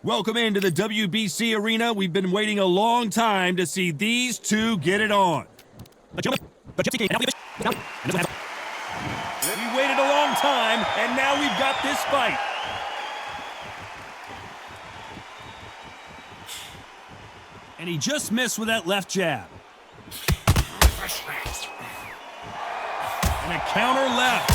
Welcome into the WBC arena. We've been waiting a long time to see these two get it on. We waited a long time, and now we've got this fight. And he just missed with that left jab. And a counter left.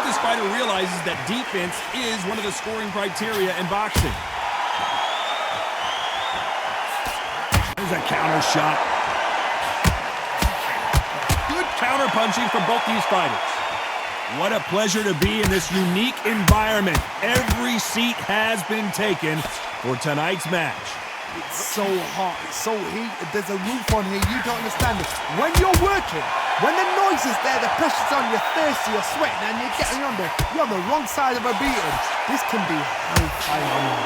This fighter realizes that defense is one of the scoring criteria in boxing. There's a counter shot. Good counter punching from both these fighters. What a pleasure to be in this unique environment. Every seat has been taken for tonight's match. It's so hot, it's so heated, there's a roof on here, you don't understand it. When you're working, when the noise is there, the pressure's on, you're thirsty, you're sweating, and you're on the wrong side of a beating. This can be hellfire on you.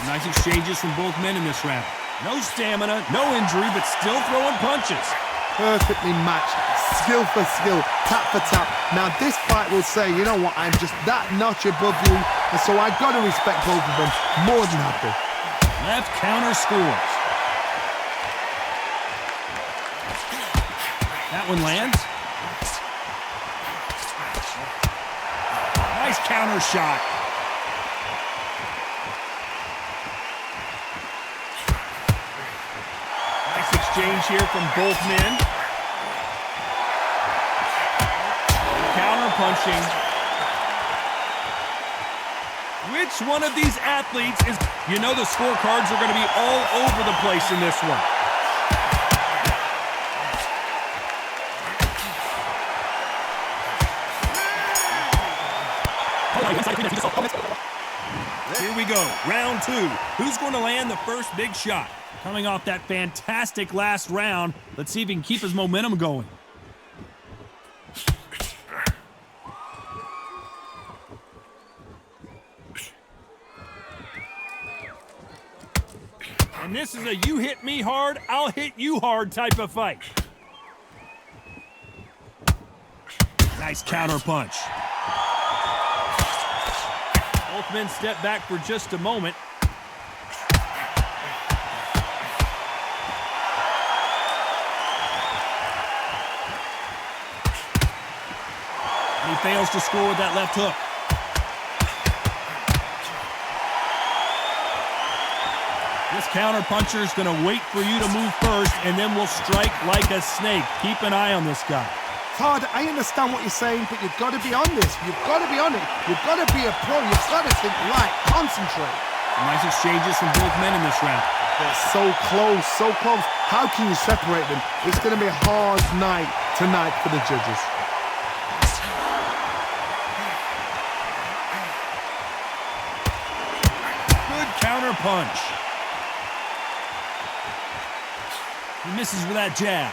Nice exchanges from both men in this round. No stamina, no injury, but still throwing punches. Perfectly matched, skill for skill, tap for tap. Now this fight will say, you know what, I'm just that notch above you, and so I've got to respect both of them. More than happy. Left counter scores. That one lands. Nice counter shot. Nice exchange here from both men. Counter punching. Which one of these athletes is... You know the scorecards are going to be all over the place in this one. Here we go, round two. Who's going to land the first big shot? Coming off that fantastic last round, let's see if he can keep his momentum going. And this is a you hit me hard, I'll hit you hard type of fight. Nice counter punch. Both men step back for just a moment. And he fails to score with that left hook. This counter puncher is going to wait for you to move first, and then will strike like a snake. Keep an eye on this guy. Todd, I understand what you're saying, but you've got to be on this. You've got to be on it. You've got to be a pro. You've got to think right. Concentrate. Nice exchanges from both men in this round. They're so close, so close. How can you separate them? It's going to be a hard night tonight for the judges. Good counter punch. He misses with that jab.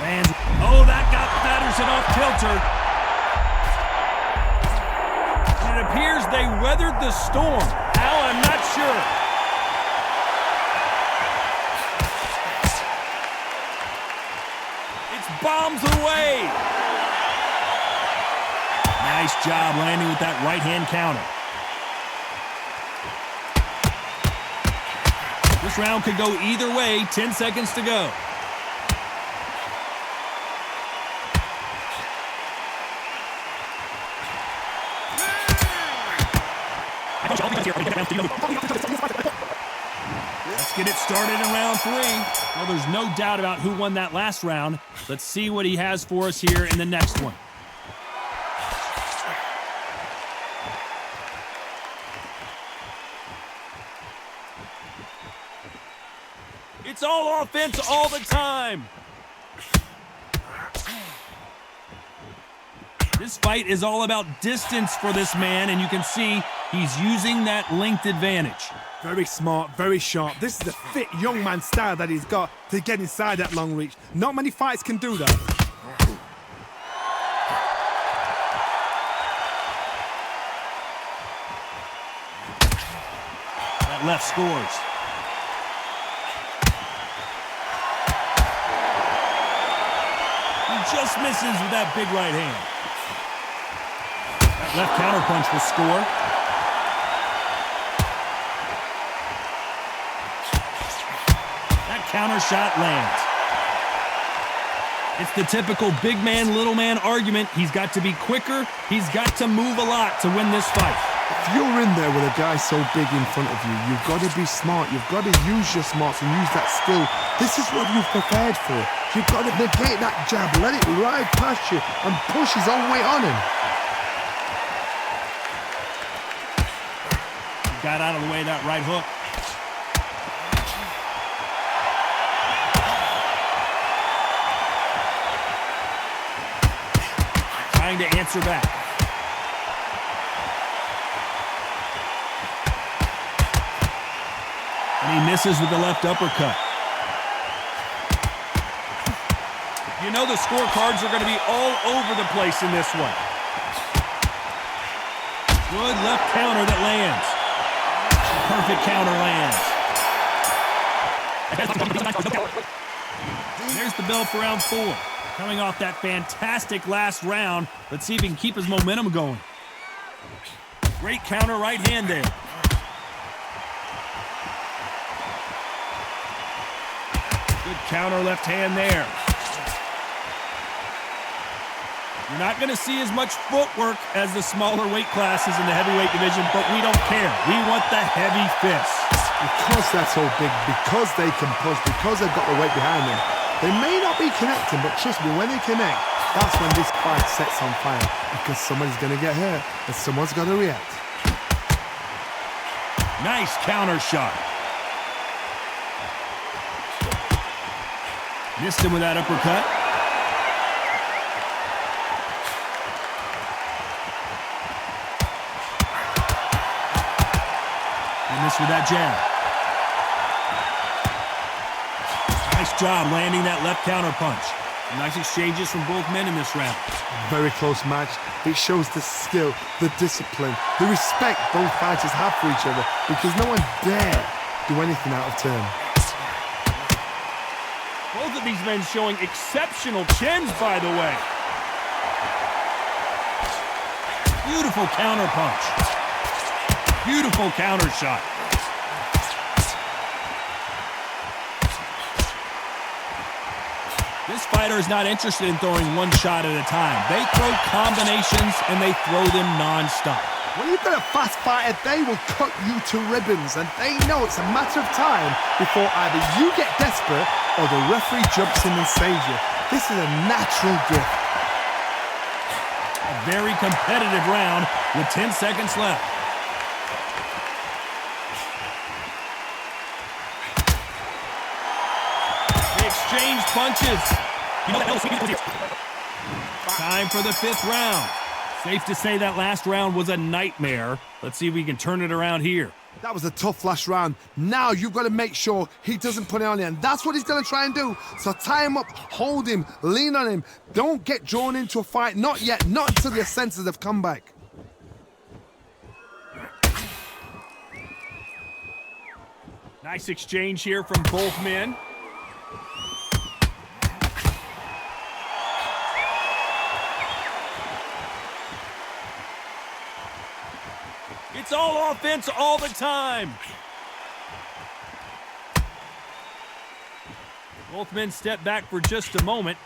Lands. Oh, that got Patterson off kilter. And it appears they weathered the storm. How, I'm not sure. It's bombs away. Nice job landing with that right-hand counter. This round could go either way. 10 seconds to go. Let's get it started in round three. Well, there's no doubt about who won that last round. Let's see what he has for us here in the next one. It's all offense all the time. This fight is all about distance for this man, and you can see he's using that length advantage. Very smart, very sharp. This is a fit young man style that he's got to get inside that long reach. Not many fights can do that. left scores. He just misses with that big right hand. That left counterpunch will score. That counter shot lands. It's the typical big man, little man argument. He's got to be quicker. He's got to move a lot to win this fight. If you're in there with a guy so big in front of you, you've got to be smart. You've got to use your smarts and use that skill. This is what you've prepared for. You've got to negate that jab, let it ride past you and push his own weight on him. He got out of the way of that right hook. Trying to answer back. And he misses with the left uppercut. You know the scorecards are going to be all over the place in this one. Good left counter that lands. Perfect counter lands. There's the bell for round 4. Coming off that fantastic last round, let's see if he can keep his momentum going. Great counter right hand there. Good counter left hand there. You're not going to see as much footwork as the smaller weight classes in the heavyweight division, but we don't care. We want the heavy fists. Because they're so big, because they can push, because they've got the weight behind them, they may not be connecting, but trust me, when they connect, that's when this fight sets on fire, because somebody's going to get hurt and someone's got to react. Nice counter shot. Missed him with that uppercut. And missed with that jab. Nice job landing that left counter punch. Nice exchanges from both men in this round. Very close match. It shows the skill, the discipline, the respect both fighters have for each other, because no one dare do anything out of turn. Both of these men showing exceptional chins, by the way. Beautiful counter punch. Beautiful counter shot. This fighter is not interested in throwing one shot at a time. They throw combinations and they throw them non-stop. When you've got a fast fighter, they will cut you to ribbons, and they know it's a matter of time before either you get desperate or the referee jumps in and saves you. This is a natural gift. A very competitive round with 10 seconds left. They exchange punches. Time for the 5th round. Safe to say that last round was a nightmare. Let's see if we can turn it around here. That was a tough last round. Now you've got to make sure he doesn't put it on you, and that's what he's going to try and do. So tie him up, hold him, lean on him. Don't get drawn into a fight. Not yet. Not until your senses have come back. Nice exchange here from both men. It's all offense all the time. Both men step back for just a moment.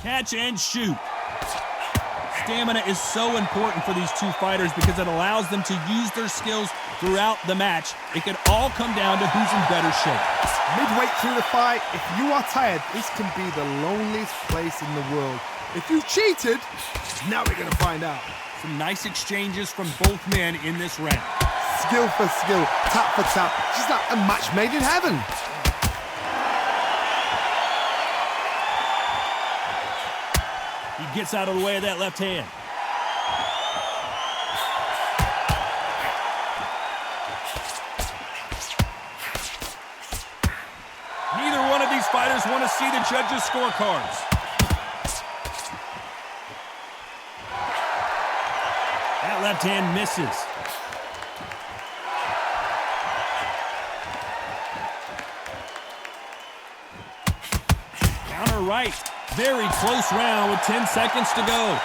Catch and shoot. Stamina is so important for these two fighters because it allows them to use their skills throughout the match. It can all come down to who's in better shape. Midway through the fight, if you are tired, this can be the loneliest place in the world. If you've cheated, now we're going to find out. Some nice exchanges from both men in this round. Skill for skill, tap for tap, just like a match made in heaven. He gets out of the way of that left hand. Neither one of these fighters want to see the judges' scorecards. That left hand misses. Counter right. Very close round with 10 seconds to go.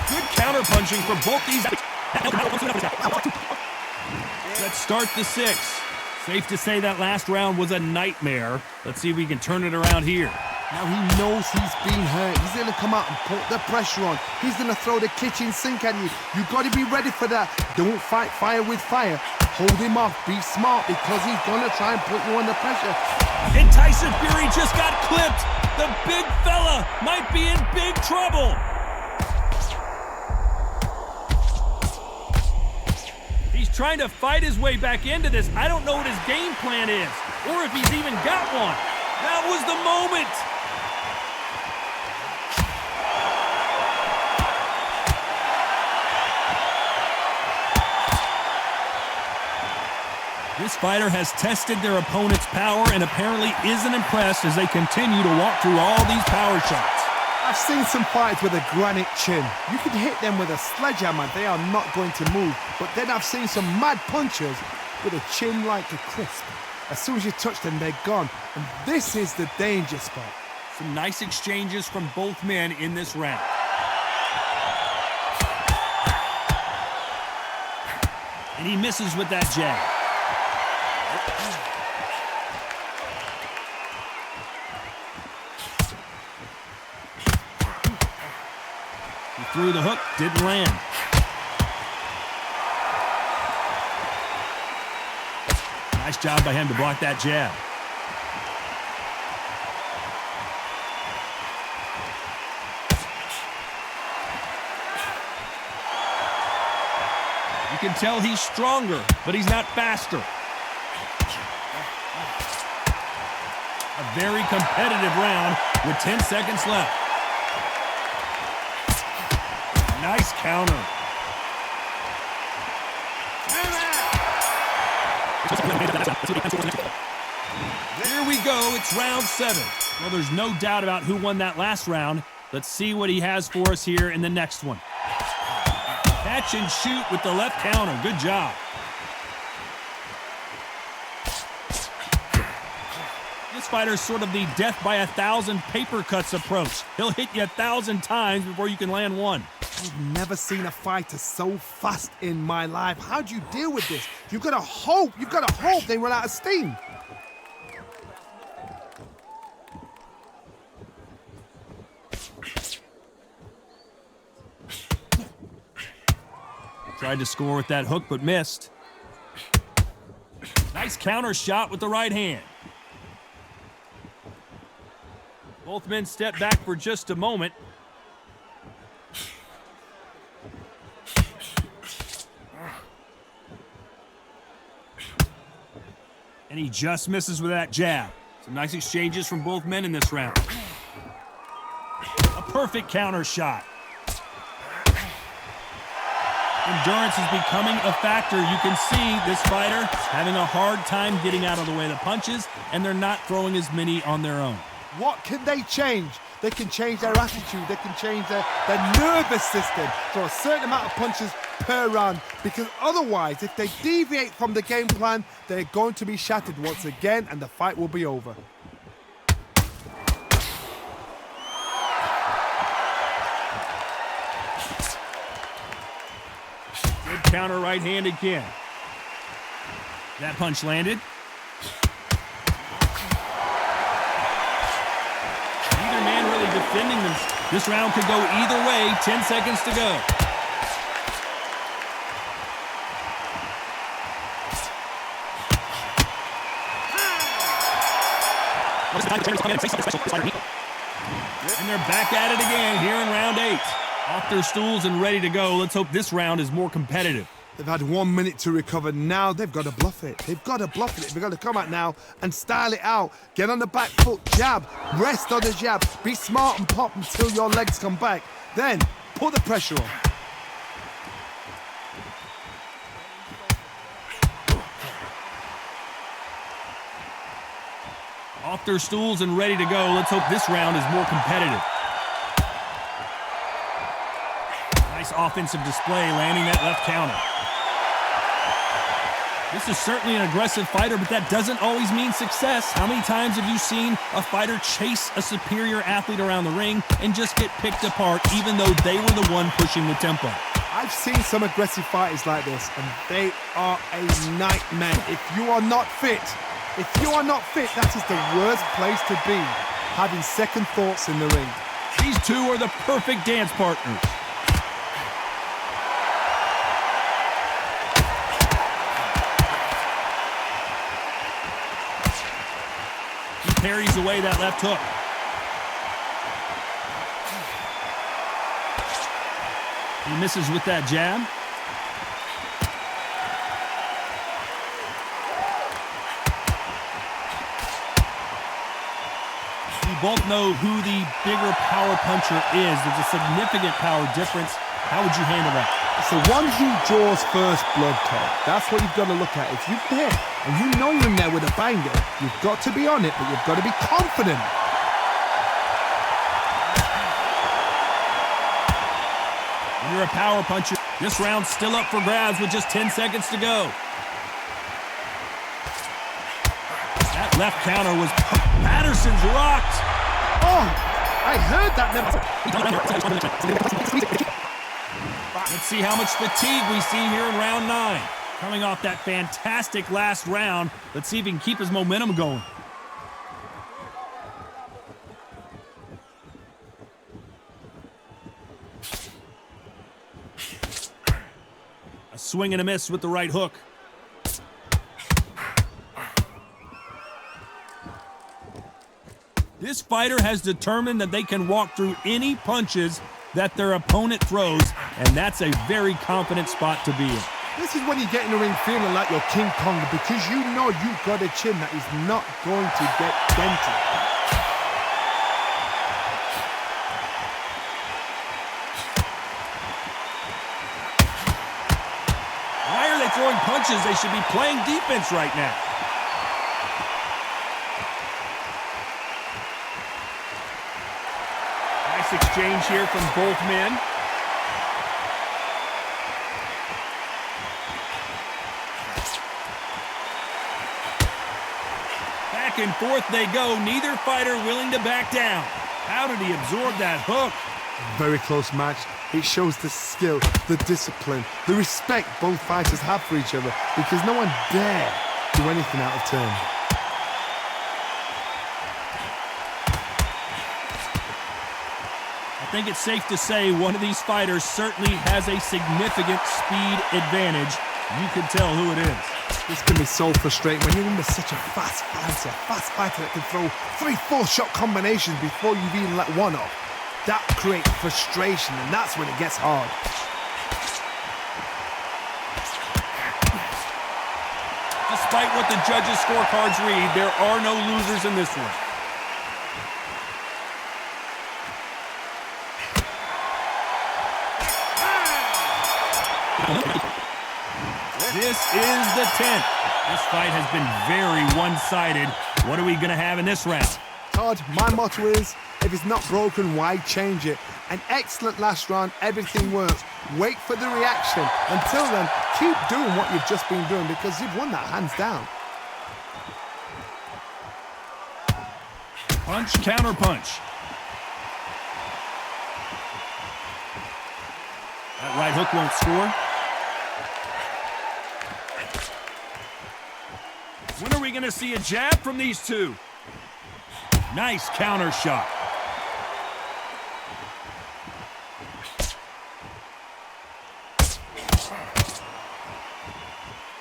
Good counter punching for both these. Let's start the 6th. Safe to say that last round was a nightmare. Let's see if we can turn it around here. Now he knows he's been hurt. He's going to come out and put the pressure on. He's going to throw the kitchen sink at you. You've got to be ready for that. Don't fight fire with fire. Hold him off. Be smart because he's going to try and put you under pressure. And Tyson Fury just got clipped. The big fella might be in big trouble. He's trying to fight his way back into this. I don't know what his game plan is, or if he's even got one. That was the moment. This fighter has tested their opponent's power and apparently isn't impressed as they continue to walk through all these power shots. I've seen some fights with a granite chin. You can hit them with a sledgehammer, they are not going to move. But then I've seen some mad punchers with a chin like a crisp. As soon as you touch them, they're gone. And this is the danger spot. Some nice exchanges from both men in this round. And he misses with that jab. He threw the hook, didn't land. Nice job by him to block that jab. You can tell he's stronger, but he's not faster. A very competitive round with 10 seconds left. Nice counter. Here we go, it's round 7. Well, there's no doubt about who won that last round. Let's see what he has for us here in the next one. Catch and shoot with the left counter. Good job. This fighter's sort of the death by 1,000 paper cuts approach. He'll hit you 1,000 times before you can land one. I've never seen a fighter so fast in my life. How do you deal with this? You've got to hope they run out of steam. Tried to score with that hook, but missed. Nice counter shot with the right hand. Both men step back for just a moment. And he just misses with that jab. Some nice exchanges from both men in this round. A perfect counter shot. Endurance is becoming a factor. You can see this fighter having a hard time getting out of the way of the punches, and they're not throwing as many on their own. What can they change? They can change their attitude. They can change their nervous system. So a certain amount of punches per round. Because otherwise, if they deviate from the game plan, they're going to be shattered once again, and the fight will be over. Good counter right hand again. That punch landed. Neither man really defending them. This round could go either way. 10 seconds to go. And they're back at it again here in round 8. Off their stools and ready to go. Let's hope this round is more competitive. They've had 1 minute to recover. Now they've got to bluff it. They've got to bluff it. They've got to come out now and style it out. Get on the back foot, jab, rest on the jab. Be smart and pop until your legs come back. Then put the pressure on. Off their stools and ready to go. Let's hope this round is more competitive. Nice offensive display, landing that left counter. This is certainly an aggressive fighter, but that doesn't always mean success. How many times have you seen a fighter chase a superior athlete around the ring and just get picked apart even though they were the one pushing the tempo? I've seen some aggressive fighters like this, and they are a nightmare. If you are not fit, that is the worst place to be, having second thoughts in the ring. These two are the perfect dance partners. He parries away that left hook. He misses with that jab. We both know who the bigger power puncher is. There's a significant power difference. How would you handle that? It's the one who draws first blood, Todd. That's what you've got to look at. If you're there and you know you're in there with a banger, you've got to be on it, but you've got to be confident. When you're a power puncher, this round's still up for grabs with just 10 seconds to go. That left counter was Patterson's rocked. Oh, I heard that. Let's see how much fatigue we see here in round 9. Coming off that fantastic last round, let's see if he can keep his momentum going. A swing and a miss with the right hook. This fighter has determined that they can walk through any punches that their opponent throws, and that's a very confident spot to be in. This is when you get in the ring feeling like you're King Kong, because you know you've got a chin that is not going to get dented. Why are they throwing punches? They should be playing defense right now. Nice exchange here from both men. Back and forth they go, neither fighter willing to back down. How did he absorb that hook? Very close match. It shows the skill, the discipline, the respect both fighters have for each other, because no one dare do anything out of turn. I think it's safe to say one of these fighters certainly has a significant speed advantage. You can tell who it is. This can be so frustrating when you're under such a fast fighter that can throw 3-4 shot combinations before you've even let one off. That creates frustration, and that's when it gets hard. Despite what the judges' scorecards read, there are no losers in this one. This is the 10th. This fight has been very one-sided. What are we going to have in this round? Todd, my motto is, if it's not broken, why change it? An excellent last round, everything works. Wait for the reaction. Until then, keep doing what you've just been doing, because you've won that hands down. Punch, counter punch. That right hook won't score. When are we going to see a jab from these two? Nice counter shot.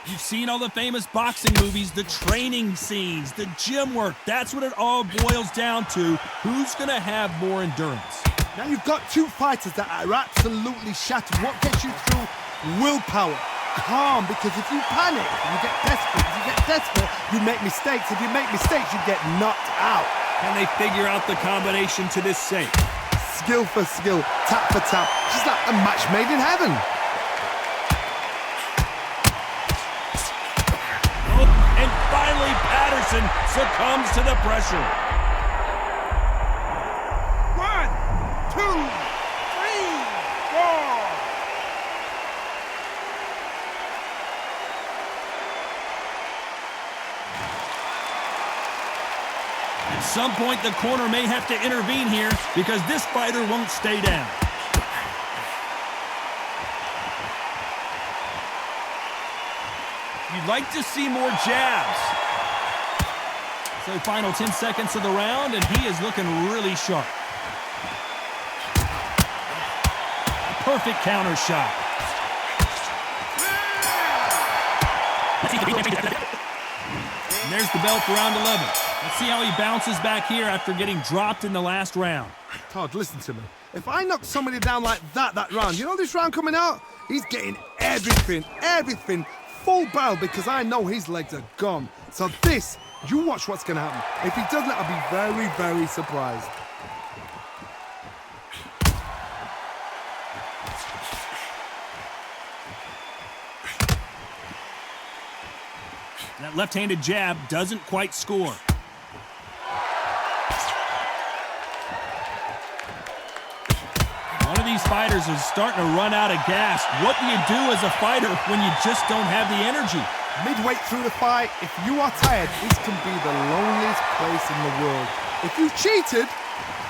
You've seen all the famous boxing movies, the training scenes, the gym work. That's what it all boils down to. Who's going to have more endurance? Now you've got two fighters that are absolutely shattered. What gets you through? Willpower. Calm, because if you panic, you get desperate. If you get desperate, you make mistakes. If you make mistakes, you get knocked out. Can they figure out the combination to this safe? Skill for skill, tap for tap. Just like a match made in heaven. Oh, and finally Finally, Patterson succumbs to the pressure. 1, 2, 3, 4. At some point, the corner may have to intervene here because this fighter won't stay down. You'd like to see more jabs. So final 10 seconds of the round, and he is looking really sharp. A perfect counter shot. And there's the bell for round 11. Let's see how he bounces back here after getting dropped in the last round. Todd, listen to me. If I knock somebody down like that round, you know this round coming out? He's getting everything, full barrel because I know his legs are gone. So this, you watch what's going to happen. If he doesn't, I'll be very, very surprised. That left-handed jab doesn't quite score. One of these fighters is starting to run out of gas. What do you do as a fighter when you just don't have the energy? Midway through the fight, if you are tired, this can be the loneliest place in the world. If you cheated,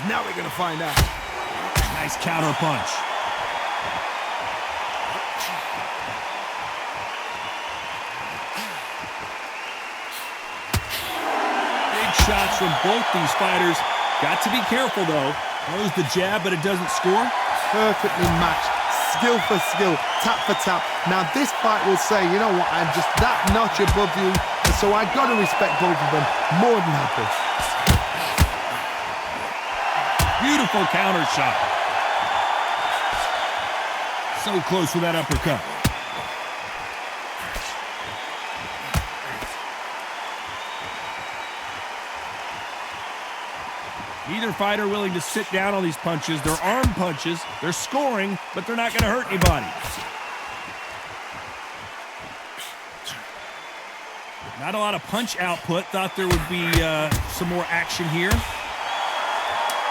now we're going to find out. Nice counter punch. Big shots from both these fighters. Got to be careful, though. Throws the jab, but it doesn't score. Perfectly matched, skill for skill, tap for tap. Now this fight will say, you know what, I'm just that notch above you, and so I got to respect both of them more than happy. Beautiful counter shot. So close with that uppercut. Neither fighter willing to sit down on these punches. They're arm punches. They're scoring, but they're not going to hurt anybody. Not a lot of punch output. Thought there would be some more action here.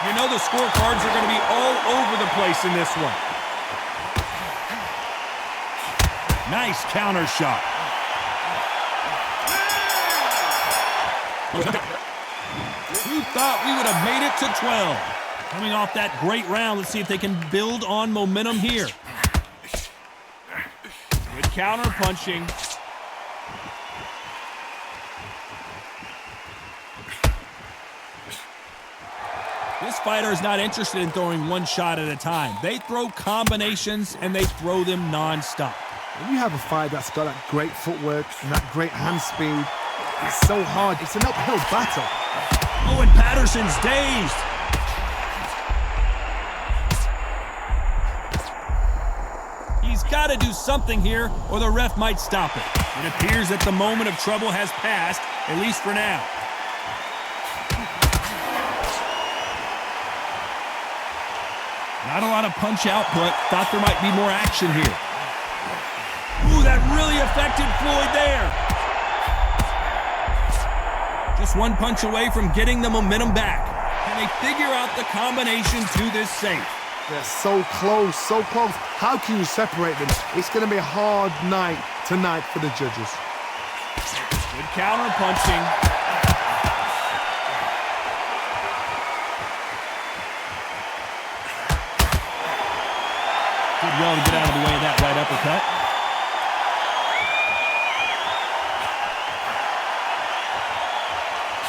You know the scorecards are going to be all over the place in this one. Nice counter shot. Who thought we would have made it to 12? Coming off that great round, let's see if they can build on momentum here. Good counter punching. This fighter is not interested in throwing one shot at a time. They throw combinations, and they throw them non-stop. When you have a fight that's got that great footwork and that great hand speed, it's so hard. It's an uphill battle. Oh, and Patterson's dazed. He's got to do something here, or the ref might stop it. It appears that the moment of trouble has passed, at least for now. Not a lot of punch output. Thought there might be more action here. Ooh, that really affected Floyd there. Just one punch away from getting the momentum back. Can they figure out the combination to this safe? They're so close, so close. How can you separate them? It's going to be a hard night tonight for the judges. Good counter punching. Did well to get out of the way of that right uppercut.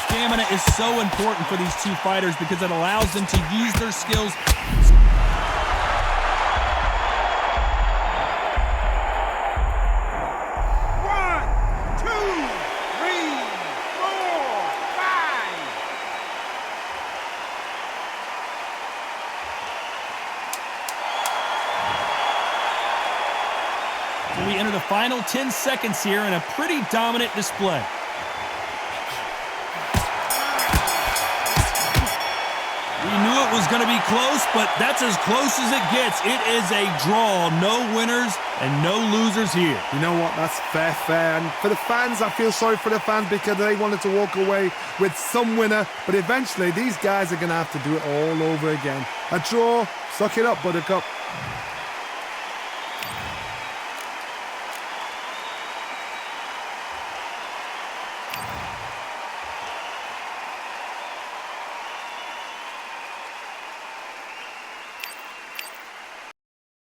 Stamina is so important for these two fighters because it allows them to use their skills. So we enter the final 10 seconds here in a pretty dominant display. We knew it was going to be close, but that's as close as it gets. It is a draw. No winners and no losers here. You know what? That's fair. And for the fans, I feel sorry for the fans because they wanted to walk away with some winner. But eventually, these guys are going to have to do it all over again. A draw. Suck it up, Buttercup.